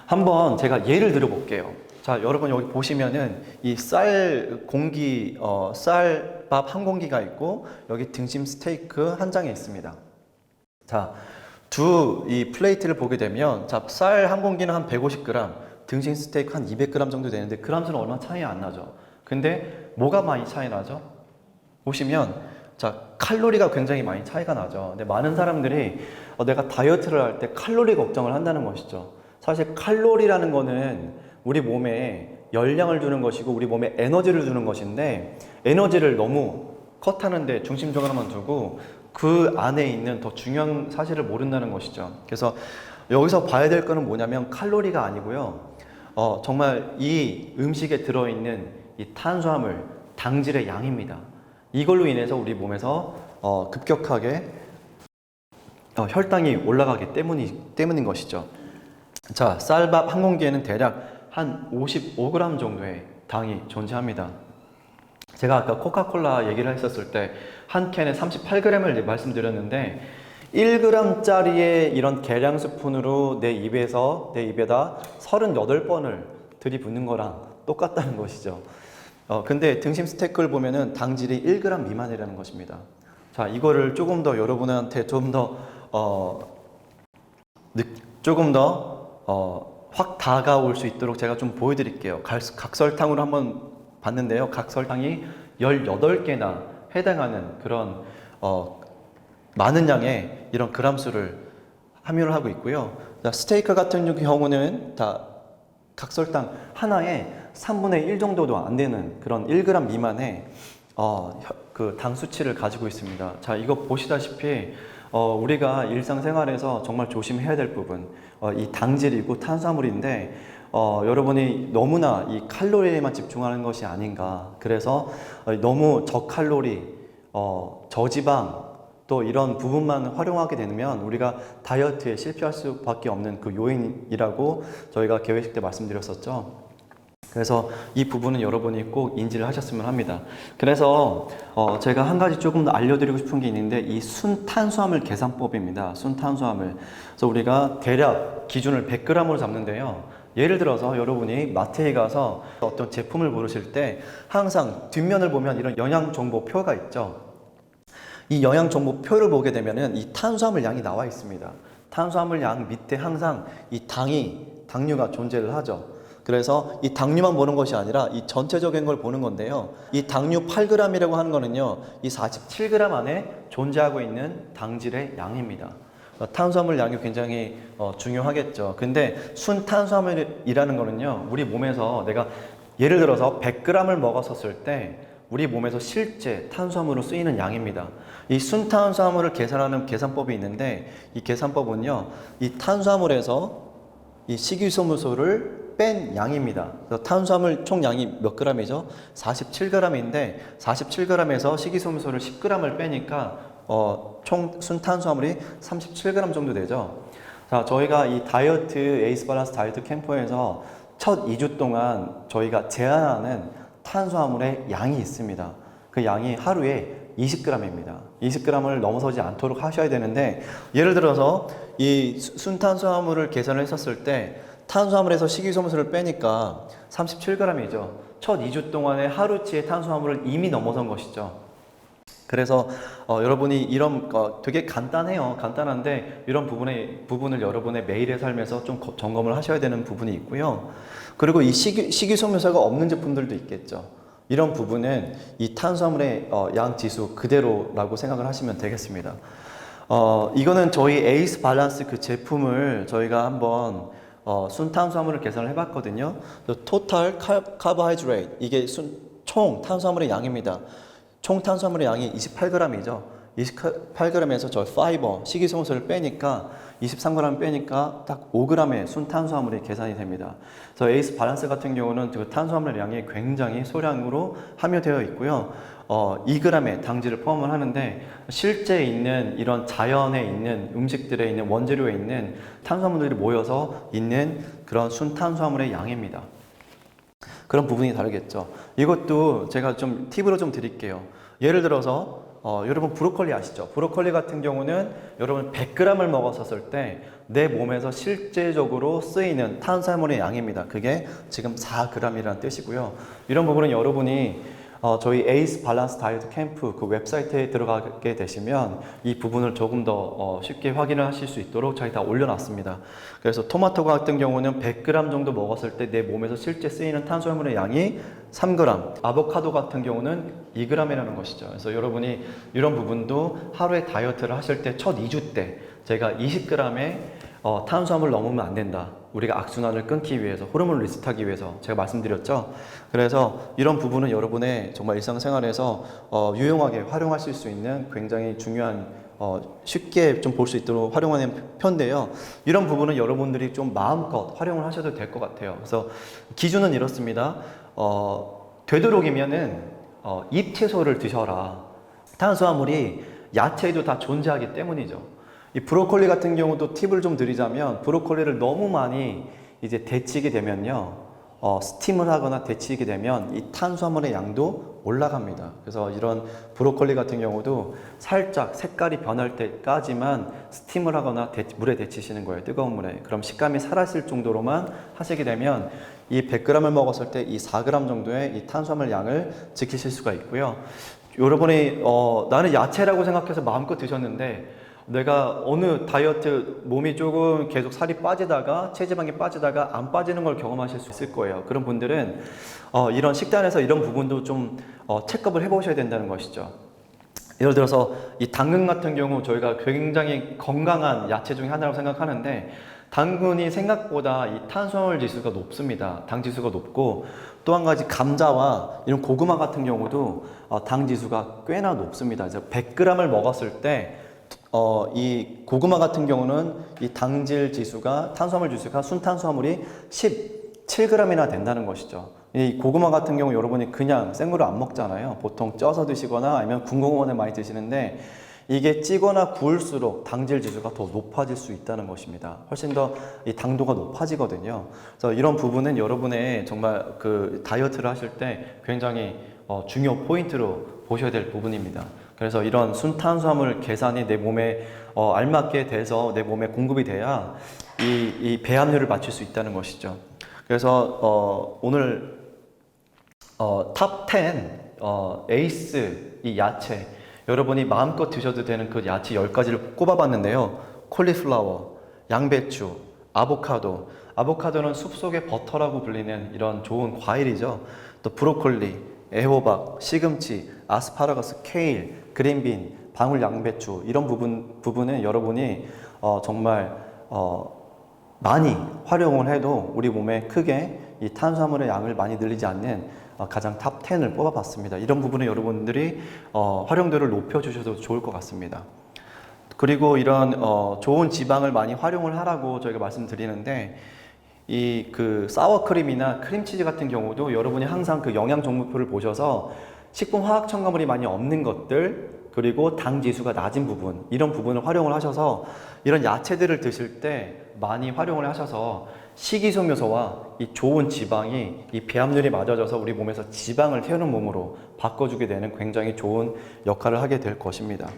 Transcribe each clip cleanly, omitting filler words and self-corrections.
한번 제가 예를 들어 볼게요. 자, 여러분 여기 보시면은 이 쌀밥 한 공기가 있고 여기 등심 스테이크 한 장에 있습니다. 자, 이 플레이트를 보게 되면 자, 쌀 한 공기는 한 150g, 등심 스테이크 한 200g 정도 되는데 그램 수는 얼마 차이 안 나죠. 근데 뭐가 많이 차이 나죠? 보시면 자, 칼로리가 굉장히 많이 차이가 나죠. 근데 많은 사람들이 내가 다이어트를 할 때 칼로리 걱정을 한다는 것이죠. 사실 칼로리라는 거는 우리 몸에 열량을 주는 것이고 우리 몸에 에너지를 주는 것인데 에너지를 너무 컷하는데 중심적으로만 두고 그 안에 있는 더 중요한 사실을 모른다는 것이죠. 그래서 여기서 봐야 될 거는 뭐냐면 칼로리가 아니고요. 정말 이 음식에 들어있는 이 탄수화물, 당질의 양입니다. 이걸로 인해서 우리 몸에서 급격하게 혈당이 올라가기 때문인 것이죠. 자, 쌀밥 한 공기에는 대략 한 55g 정도의 당이 존재합니다. 제가 아까 코카콜라 얘기를 했었을 때 한 캔에 38g을 말씀드렸는데 1g짜리의 이런 계량 스푼으로 내 입에다 38번을 들이붓는 거랑 똑같다는 것이죠. 근데 등심 스테이크를 보면은 당질이 1g 미만이라는 것입니다. 자, 이거를 조금 더 여러분한테 확 다가올 수 있도록 제가 좀 보여드릴게요. 각설탕으로 한번 봤는데요. 각설탕이 18개나 해당하는 그런 많은 양의 이런 그람수를 함유를 하고 있고요. 스테이크 같은 경우는 다 각설탕 하나에 3분의 1 정도도 안 되는 그런 1g 미만의 그 당 수치를 가지고 있습니다. 자, 이거 보시다시피 우리가 일상생활에서 정말 조심해야 될 부분, 이 당질이고 탄수화물인데 여러분이 너무나 이 칼로리에만 집중하는 것이 아닌가. 그래서 너무 저칼로리, 저지방 또 이런 부분만 활용하게 되면 우리가 다이어트에 실패할 수밖에 없는 그 요인이라고 저희가 개회식 때 말씀드렸었죠. 그래서 이 부분은 여러분이 꼭 인지를 하셨으면 합니다. 그래서 제가 한 가지 조금 더 알려드리고 싶은 게 있는데 이 순탄수화물 계산법입니다. 순탄수화물. 그래서 우리가 대략 기준을 100g으로 잡는데요. 예를 들어서 여러분이 마트에 가서 어떤 제품을 고르실 때 항상 뒷면을 보면 이런 영양정보표가 있죠. 이 영양정보표를 보게 되면은 이 탄수화물 양이 나와 있습니다. 탄수화물 양 밑에 항상 이 당류가 존재를 하죠. 그래서 이 당류만 보는 것이 아니라 이 전체적인 걸 보는 건데요. 이 당류 8g이라고 하는 거는요, 이 47g 안에 존재하고 있는 당질의 양입니다. 탄수화물 양이 굉장히 중요하겠죠. 근데 순탄수화물이라는 거는요, 우리 몸에서 내가 예를 들어서 100g을 먹었었을 때 우리 몸에서 실제 탄수화물로 쓰이는 양입니다. 이 순탄수화물을 계산하는 계산법이 있는데 이 계산법은요, 이 탄수화물에서 이 식이섬유소를 뺀 양입니다. 그래서 탄수화물 총 양이 몇 g이죠? 47g인데 47g에서 식이섬유소를 10g을 빼니까 총 순탄수화물이 37g 정도 되죠. 자, 저희가 이 다이어트 에이스 밸런스 다이어트 캠프에서 첫 2주 동안 저희가 제한하는 탄수화물의 양이 있습니다. 그 양이 하루에 20g입니다. 20g을 넘어서지 않도록 하셔야 되는데 예를 들어서 이 순탄수화물을 계산을 했었을 때 탄수화물에서 식이섬유소를 빼니까 37g이죠. 첫 2주 동안의 하루치의 탄수화물을 이미 넘어선 것이죠. 그래서 여러분이 이런 되게 간단해요. 간단한데 이런 부분을 여러분의 매일의 삶에서 좀 점검을 하셔야 되는 부분이 있고요. 그리고 이 식이섬유소가 없는 제품들도 있겠죠. 이런 부분은 이 탄수화물의 양 지수 그대로라고 생각을 하시면 되겠습니다. 이거는 저희 에이스 밸런스 그 제품을 저희가 한번 순탄수화물을 계산을 해봤거든요. 토탈 카보하이드레이트 이게 총 탄수화물의 양입니다. 총 탄수화물의 양이 28g이죠. 28g에서 저 파이버 식이섬유소를 빼니까 23g 빼니까 딱 5g의 순탄수화물이 계산이 됩니다. 그래서 에이스 밸런스 같은 경우는 그 탄수화물 양이 굉장히 소량으로 함유되어 있고요. 2g의 당질을 포함을 하는데 실제 있는 이런 자연에 있는 음식들에 있는 원재료에 있는 탄수화물들이 모여서 있는 그런 순탄수화물의 양입니다. 그런 부분이 다르겠죠. 이것도 제가 좀 팁으로 좀 드릴게요. 예를 들어서 여러분 브로콜리 아시죠? 브로콜리 같은 경우는 여러분 100g을 먹었었을 때 내 몸에서 실제적으로 쓰이는 탄수화물의 양입니다. 그게 지금 4g이라는 뜻이고요. 이런 부분은 여러분이 저희 에이스 밸런스 다이어트 캠프 그 웹사이트에 들어가게 되시면 이 부분을 조금 더 쉽게 확인을 하실 수 있도록 저희 다 올려놨습니다. 그래서 토마토 같은 경우는 100g 정도 먹었을 때 내 몸에서 실제 쓰이는 탄수화물의 양이 3g, 아보카도 같은 경우는 2g이라는 것이죠. 그래서 여러분이 이런 부분도 하루에 다이어트를 하실 때 첫 2주 때 제가 20g의 탄수화물 넘으면 안 된다. 우리가 악순환을 끊기 위해서, 호르몬을 리셋하기 위해서 제가 말씀드렸죠. 그래서 이런 부분은 여러분의 정말 일상생활에서 유용하게 활용하실 수 있는 굉장히 중요한 쉽게 좀 볼 수 있도록 활용하는 편인데요. 이런 부분은 여러분들이 좀 마음껏 활용을 하셔도 될 것 같아요. 그래서 기준은 이렇습니다. 되도록이면은 잎채소를 드셔라. 탄수화물이 야채에도 다 존재하기 때문이죠. 이 브로콜리 같은 경우도 팁을 좀 드리자면 브로콜리를 너무 많이 이제 데치게 되면요. 스팀을 하거나 데치게 되면 이 탄수화물의 양도 올라갑니다. 그래서 이런 브로콜리 같은 경우도 살짝 색깔이 변할 때까지만 스팀을 하거나 물에 데치시는 거예요. 뜨거운 물에. 그럼 식감이 살아있을 정도로만 하시게 되면 이 100g을 먹었을 때 이 4g 정도의 이 탄수화물 양을 지키실 수가 있고요. 여러분이 나는 야채라고 생각해서 마음껏 드셨는데 내가 어느 다이어트 몸이 조금 계속 살이 빠지다가 체지방이 빠지다가 안 빠지는 걸 경험하실 수 있을 거예요. 그런 분들은 이런 식단에서 이런 부분도 좀 체크업을 해보셔야 된다는 것이죠. 예를 들어서 이 당근 같은 경우 저희가 굉장히 건강한 야채 중에 하나라고 생각하는데 당근이 생각보다 이 탄수화물 지수가 높습니다. 당 지수가 높고 또 한 가지 감자와 이런 고구마 같은 경우도 당 지수가 꽤나 높습니다. 그래서 100g을 먹었을 때 이 고구마 같은 경우는 이 당질 지수가 탄수화물 지수가 순탄수화물이 17g이나 된다는 것이죠. 이 고구마 같은 경우 여러분이 그냥 생으로 안 먹잖아요. 보통 쪄서 드시거나 아니면 군고구마를 많이 드시는데 이게 찌거나 구울수록 당질 지수가 더 높아질 수 있다는 것입니다. 훨씬 더 이 당도가 높아지거든요. 그래서 이런 부분은 여러분의 정말 그 다이어트를 하실 때 굉장히 중요 포인트로 보셔야 될 부분입니다. 그래서 이런 순탄수화물 계산이 내 몸에 알맞게 돼서 내 몸에 공급이 돼야 이 배합률을 맞출 수 있다는 것이죠. 그래서 오늘 탑 10 에이스 이 야채 여러분이 마음껏 드셔도 되는 그 야채 10가지를 꼽아봤는데요. 콜리플라워, 양배추, 아보카도. 아보카도는 숲속의 버터라고 불리는 이런 좋은 과일이죠. 또 브로콜리, 애호박, 시금치, 아스파라거스, 케일, 그린빈, 방울 양배추 이런 부분은 여러분이 정말 많이 활용을 해도 우리 몸에 크게 이 탄수화물의 양을 많이 늘리지 않는 가장 탑 10을 뽑아봤습니다. 이런 부분에 여러분들이 활용도를 높여주셔도 좋을 것 같습니다. 그리고 이런 좋은 지방을 많이 활용을 하라고 저희가 말씀드리는데 이 그 사워크림이나 크림치즈 같은 경우도 여러분이 항상 그 영양 정보표를 보셔서 식품 화학 첨가물이 많이 없는 것들 그리고 당 지수가 낮은 부분 이런 부분을 활용을 하셔서 이런 야채들을 드실 때 많이 활용을 하셔서 식이섬유소와 이 좋은 지방이 이 배합률이 맞아져서 우리 몸에서 지방을 태우는 몸으로 바꿔주게 되는 굉장히 좋은 역할을 하게 될 것입니다.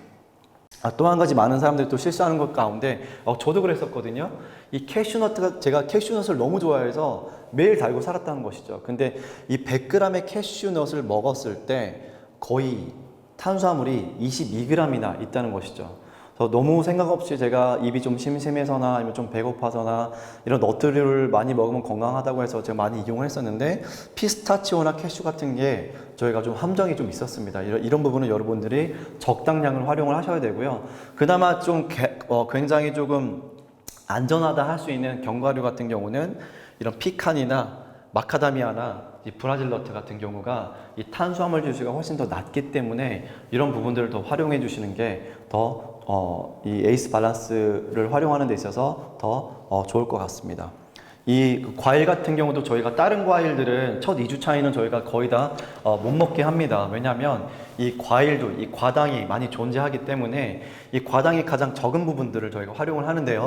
또 한 가지 많은 사람들이 또 실수하는 것 가운데 저도 그랬었거든요. 이 캐슈넛가 제가 캐슈넛을 너무 좋아해서 매일 달고 살았다는 것이죠. 근데 이 100g의 캐슈넛을 먹었을 때 거의 탄수화물이 22g이나 있다는 것이죠. 그래서 너무 생각 없이 제가 입이 좀 심심해서나 아니면 좀 배고파서나 이런 너트를 많이 먹으면 건강하다고 해서 제가 많이 이용을 했었는데 피스타치오나 캐슈 같은 게 저희가 좀 함정이 좀 있었습니다. 이런 부분은 여러분들이 적당량을 활용을 하셔야 되고요. 그나마 좀 굉장히 조금 안전하다 할 수 있는 견과류 같은 경우는 이런 피칸이나 마카다미아나 이 브라질 너트 같은 경우가 이 탄수화물 지수가 훨씬 더 낮기 때문에 이런 부분들을 더 활용해 주시는 게 더 이 에이스 밸런스를 활용하는 데 있어서 더 좋을 것 같습니다. 이 과일 같은 경우도 저희가 다른 과일들은 첫 2주 차이는 저희가 거의 다 못 먹게 합니다. 왜냐하면 이 과일도 이 과당이 많이 존재하기 때문에 이 과당이 가장 적은 부분들을 저희가 활용을 하는데요.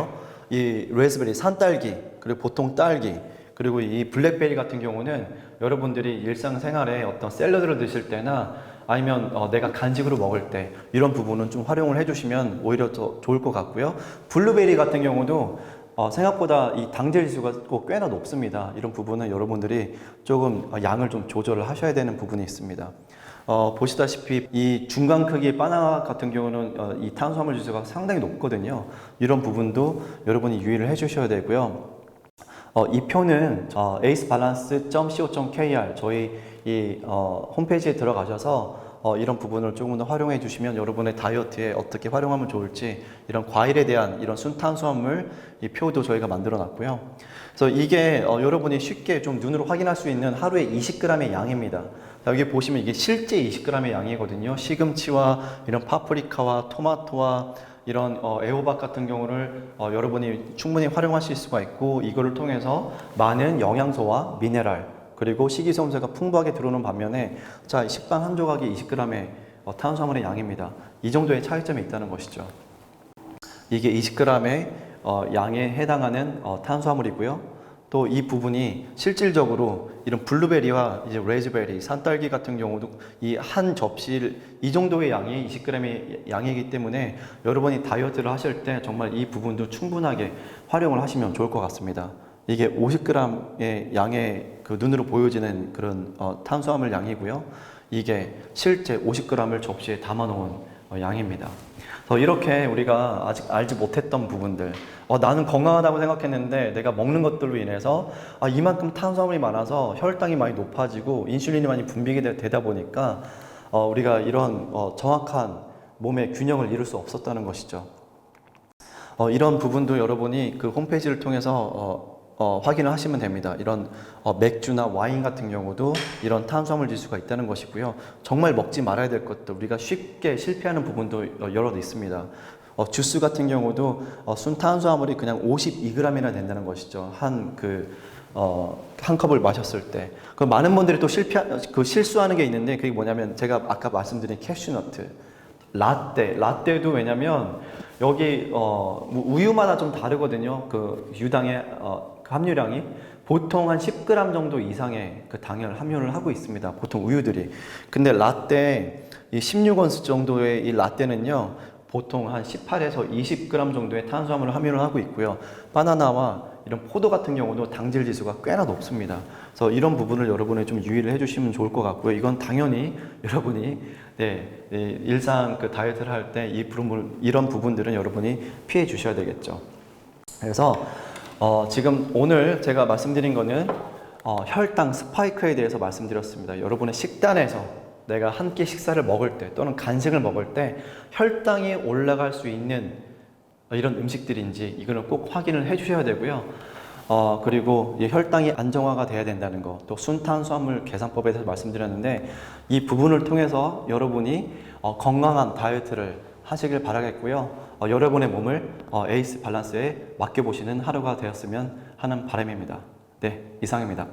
이 레즈베리, 산딸기, 그리고 보통 딸기, 그리고 이 블랙베리 같은 경우는 여러분들이 일상생활에 어떤 샐러드를 드실 때나 아니면 내가 간식으로 먹을 때 이런 부분은 좀 활용을 해주시면 오히려 더 좋을 것 같고요. 블루베리 같은 경우도 생각보다 이 당질 지수가 꽤나 높습니다. 이런 부분은 여러분들이 조금 양을 좀 조절을 하셔야 되는 부분이 있습니다. 보시다시피 이 중간 크기의 바나나 같은 경우는 이 탄수화물 지수가 상당히 높거든요. 이런 부분도 여러분이 유의를 해주셔야 되고요. 이 표는 acebalance.co.kr 저희 이 홈페이지에 들어가셔서 이런 부분을 조금 더 활용해 주시면 여러분의 다이어트에 어떻게 활용하면 좋을지 이런 과일에 대한 이런 순탄수화물 이 표도 저희가 만들어 놨고요. 그래서 이게 여러분이 쉽게 좀 눈으로 확인할 수 있는 하루에 20g의 양입니다. 여기 보시면 이게 실제 20g의 양이거든요. 시금치와 이런 파프리카와 토마토와 이런 애호박 같은 경우를 여러분이 충분히 활용하실 수가 있고 이거를 통해서 많은 영양소와 미네랄 그리고 식이섬유가 풍부하게 들어오는 반면에 자, 식빵 한 조각이 20g의 탄수화물의 양입니다. 이 정도의 차이점이 있다는 것이죠. 이게 20g의 양에 해당하는 탄수화물이고요. 또 이 부분이 실질적으로 이런 블루베리와 이제 레즈베리, 산딸기 같은 경우도 이 한 접시 이 정도의 양이 20g의 양이기 때문에 여러분이 다이어트를 하실 때 정말 이 부분도 충분하게 활용을 하시면 좋을 것 같습니다. 이게 50g의 양의 그 눈으로 보여지는 그런 탄수화물 양이고요. 이게 실제 50g을 접시에 담아 놓은 양입니다. 이렇게 우리가 아직 알지 못했던 부분들 나는 건강하다고 생각했는데 내가 먹는 것들로 인해서 이만큼 탄수화물이 많아서 혈당이 많이 높아지고 인슐린이 많이 분비가 되다 보니까 우리가 이런 정확한 몸의 균형을 이룰 수 없었다는 것이죠. 이런 부분도 여러분이 그 홈페이지를 통해서 확인을 하시면 됩니다. 이런 맥주나 와인 같은 경우도 이런 탄수화물 지수가 있다는 것이고요. 정말 먹지 말아야 될 것들 우리가 쉽게 실패하는 부분도 여러 있습니다. 주스 같은 경우도 순탄수화물이 그냥 52g이나 된다는 것이죠. 한 컵을 마셨을 때. 그 많은 분들이 또 실수하는 게 있는데 그게 뭐냐면 제가 아까 말씀드린 캐슈너트, 라떼도 왜냐면 여기 우유마다 좀 다르거든요. 그 유당의 함유량이 보통 한 10g 정도 이상의 그 당을 함유를 하고 있습니다. 보통 우유들이. 근데 라떼 이 16온스 정도의 이 라떼는요. 보통 한 18에서 20g 정도의 탄수화물을 함유를 하고 있고요. 바나나와 이런 포도 같은 경우도 당질 지수가 꽤나 높습니다. 그래서 이런 부분을 여러분이 좀 유의를 해주시면 좋을 것 같고요. 이건 당연히 여러분이 일상 그 다이어트를 할 때 이런 부분들은 여러분이 피해 주셔야 되겠죠. 그래서 지금 오늘 제가 말씀드린 거는 혈당 스파이크에 대해서 말씀드렸습니다. 여러분의 식단에서 내가 한 끼 식사를 먹을 때 또는 간식을 먹을 때 혈당이 올라갈 수 있는 이런 음식들인지 이거는 꼭 확인을 해 주셔야 되고요. 그리고 이 혈당이 안정화가 돼야 된다는 거, 또 순탄수화물 계산법에 대해서 말씀드렸는데 이 부분을 통해서 여러분이 건강한 다이어트를 하시길 바라겠고요. 여러분의 몸을 에이스 밸런스에 맡겨보시는 하루가 되었으면 하는 바람입니다. 네, 이상입니다.